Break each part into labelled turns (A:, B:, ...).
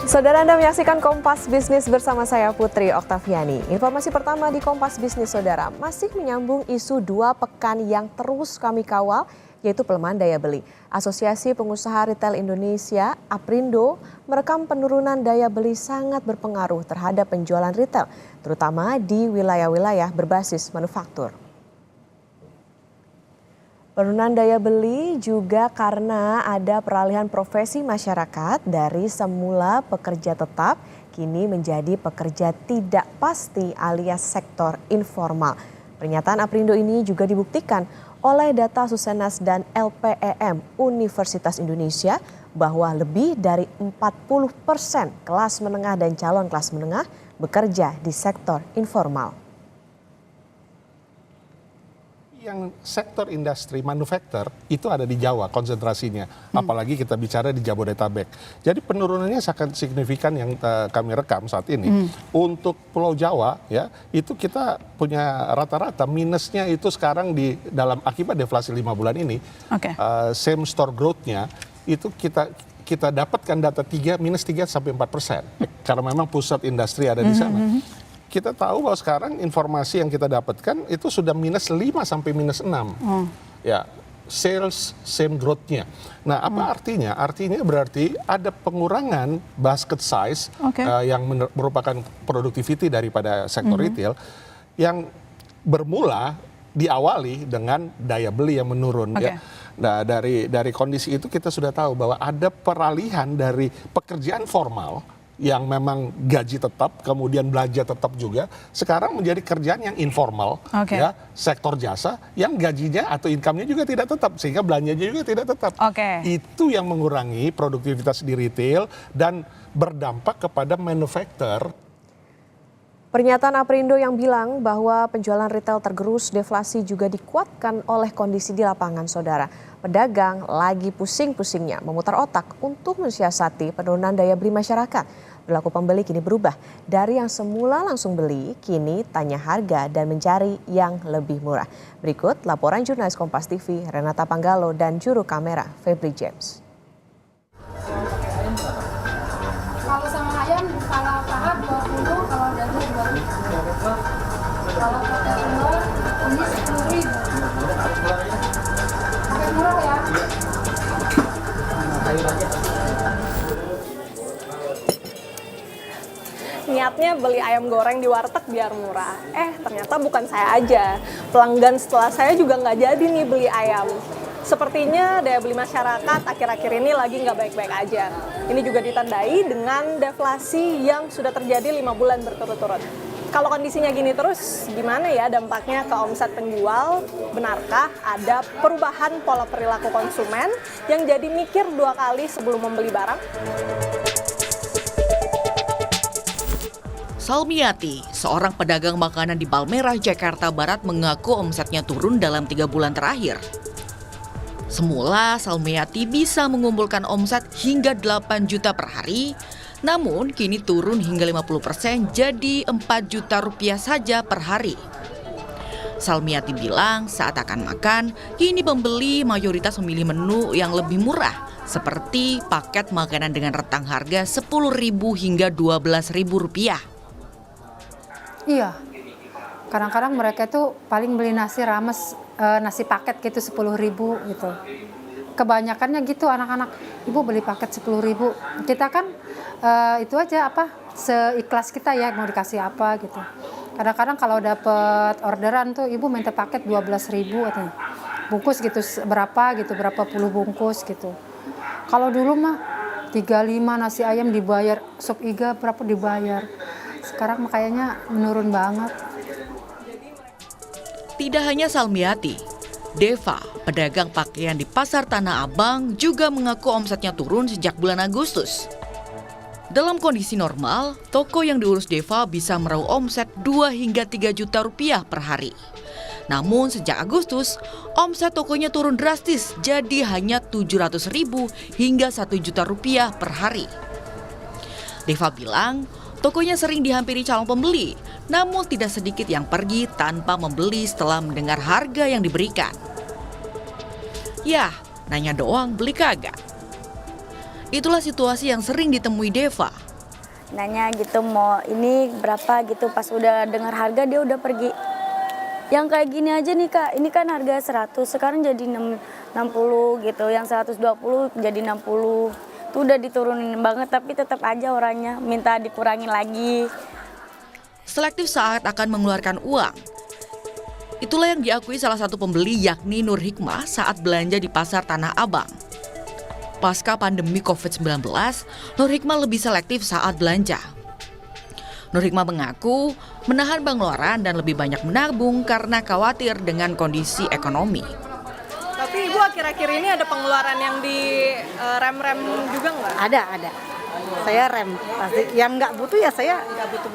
A: Saudara, Anda menyaksikan Kompas Bisnis bersama saya Putri Oktaviani. Informasi pertama di Kompas Bisnis, Saudara, masih menyambung isu 2 pekan yang terus kami kawal, yaitu pelemahan daya beli. Asosiasi Pengusaha Retail Indonesia, APRindo, merekam penurunan daya beli sangat berpengaruh terhadap penjualan retail, terutama di wilayah-wilayah berbasis manufaktur. Penurunan daya beli juga karena ada peralihan profesi masyarakat dari semula pekerja tetap kini menjadi pekerja tidak pasti alias sektor informal. Pernyataan APRindo ini juga dibuktikan oleh data Susenas dan LPEM Universitas Indonesia bahwa lebih dari 40% kelas menengah dan calon kelas menengah bekerja di sektor informal.
B: Yang sektor industri manufaktur itu ada di Jawa konsentrasinya, apalagi kita bicara di Jabodetabek. Jadi penurunannya sangat signifikan yang kami rekam saat ini. Untuk Pulau Jawa ya, itu kita punya rata-rata minusnya itu sekarang di dalam akibat deflasi 5 bulan ini. Same store growth-nya itu kita dapatkan data minus 3 sampai 4%. Karena memang pusat industri ada di sana. Kita tahu bahwa sekarang informasi yang kita dapatkan itu sudah minus 5 sampai minus 6. Ya, sales same growth-nya. Nah, apa artinya? Artinya berarti ada pengurangan basket size yang merupakan productivity daripada sektor retail yang bermula diawali dengan daya beli yang menurun ya. Nah, dari kondisi itu kita sudah tahu bahwa ada peralihan dari pekerjaan formal yang memang gaji tetap, kemudian belanja tetap juga, sekarang menjadi kerjaan yang informal, ya, sektor jasa, yang gajinya atau income-nya juga tidak tetap, sehingga belanjanya juga tidak tetap. Itu yang mengurangi produktivitas di retail dan berdampak kepada manufaktur.
A: Pernyataan APRindo yang bilang bahwa penjualan retail tergerus deflasi juga dikuatkan oleh kondisi di lapangan, Saudara. Pedagang lagi pusing-pusingnya memutar otak untuk mensiasati penurunan daya beli masyarakat. Perilaku pembeli kini berubah. Dari yang semula langsung beli, kini tanya harga dan mencari yang lebih murah. Berikut laporan jurnalis Kompas TV Renata Panggalo dan juru kamera Febri James.
C: Kalau sama ayam, kalau paha 20, kalau daging 20. Kalau pakai telur, ini 10.000. Pakai murah ya.
D: Niatnya beli ayam goreng di warteg biar murah. Ternyata bukan saya aja. Pelanggan setelah saya juga nggak jadi nih beli ayam. Sepertinya daya beli masyarakat akhir-akhir ini lagi nggak baik-baik aja. Ini juga ditandai dengan deflasi yang sudah terjadi 5 bulan berturut-turut. Kalau kondisinya gini terus, gimana ya dampaknya ke omset penjual? Benarkah ada perubahan pola perilaku konsumen yang jadi mikir 2 kali sebelum membeli barang?
E: Salmiati, seorang pedagang makanan di Palmerah, Jakarta Barat mengaku omsetnya turun dalam 3 bulan terakhir. Semula, Salmiati bisa mengumpulkan omset hingga 8 juta per hari, namun kini turun hingga 50% jadi 4 juta rupiah saja per hari. Salmiati bilang saat akan makan, kini pembeli mayoritas memilih menu yang lebih murah, seperti paket makanan dengan rentang harga Rp10.000 hingga Rp12.000.
C: Iya, kadang-kadang mereka tuh paling beli nasi rames, nasi paket gitu 10.000 gitu. Kebanyakannya gitu anak-anak, ibu beli paket 10.000. Kita kan itu aja seikhlas kita ya mau dikasih apa gitu. Kadang-kadang kalau dapet orderan tuh ibu minta paket 12.000 atau bungkus gitu berapa puluh bungkus gitu. Kalau dulu mah 35 nasi ayam dibayar, sop iga berapa dibayar. Sekarang kayaknya menurun banget.
E: Tidak hanya Salmiati, Deva, pedagang pakaian di Pasar Tanah Abang juga mengaku omsetnya turun sejak bulan Agustus. Dalam kondisi normal, toko yang diurus Deva bisa meraup omset 2 hingga 3 juta rupiah per hari. Namun sejak Agustus, omset tokonya turun drastis jadi hanya 700.000 hingga 1 juta rupiah per hari. Deva bilang, tokonya sering dihampiri calon pembeli, namun tidak sedikit yang pergi tanpa membeli setelah mendengar harga yang diberikan. Yah, nanya doang beli kagak. Itulah situasi yang sering ditemui Deva.
F: nanya gitu mau ini berapa gitu, pas udah dengar harga dia udah pergi. Yang kayak gini aja nih Kak, ini kan harga 100, sekarang jadi 60 gitu, yang 120 jadi 60. Itu udah diturunin banget, tapi tetap aja orangnya minta dikurangin lagi.
E: Selektif saat akan mengeluarkan uang. Itulah yang diakui salah satu pembeli yakni Nur Hikmah saat belanja di Pasar Tanah Abang. Pasca pandemi COVID-19, Nur Hikmah lebih selektif saat belanja. Nur Hikmah mengaku menahan pengeluaran dan lebih banyak menabung karena khawatir dengan kondisi ekonomi.
D: Tapi Ibu akhir-akhir ini ada pengeluaran yang di rem-rem juga nggak?
G: Ada. Saya rem pasti. Yang nggak butuh ya saya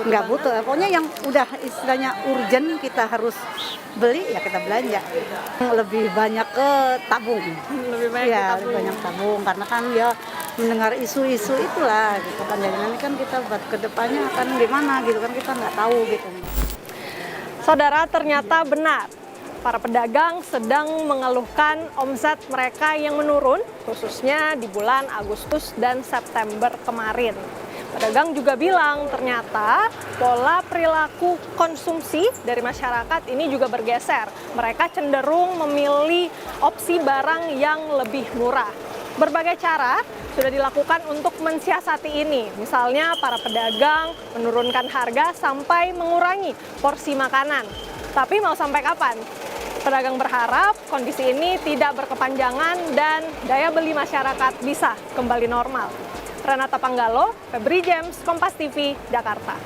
G: nggak butuh. Pokoknya yang udah istilahnya urgent kita harus beli ya kita belanja. Lebih banyak ke tabung.
D: Lebih banyak
G: Ya,
D: ditabung.
G: lebih banyak tabung karena kan ya mendengar isu-isu itulah gitu kan. Jadi nanti kan kita buat kedepannya akan gimana gitu kan kita nggak tahu gitu.
D: Saudara, ternyata benar. Para pedagang sedang mengeluhkan omset mereka yang menurun, khususnya di bulan Agustus dan September kemarin. Pedagang juga bilang ternyata pola perilaku konsumsi dari masyarakat ini juga bergeser. Mereka cenderung memilih opsi barang yang lebih murah. Berbagai cara sudah dilakukan untuk mensiasati ini. Misalnya para pedagang menurunkan harga sampai mengurangi porsi makanan. Tapi mau sampai kapan? Pedagang berharap kondisi ini tidak berkepanjangan dan daya beli masyarakat bisa kembali normal. Renata Panggalo, Febri James, Kompas TV, Jakarta.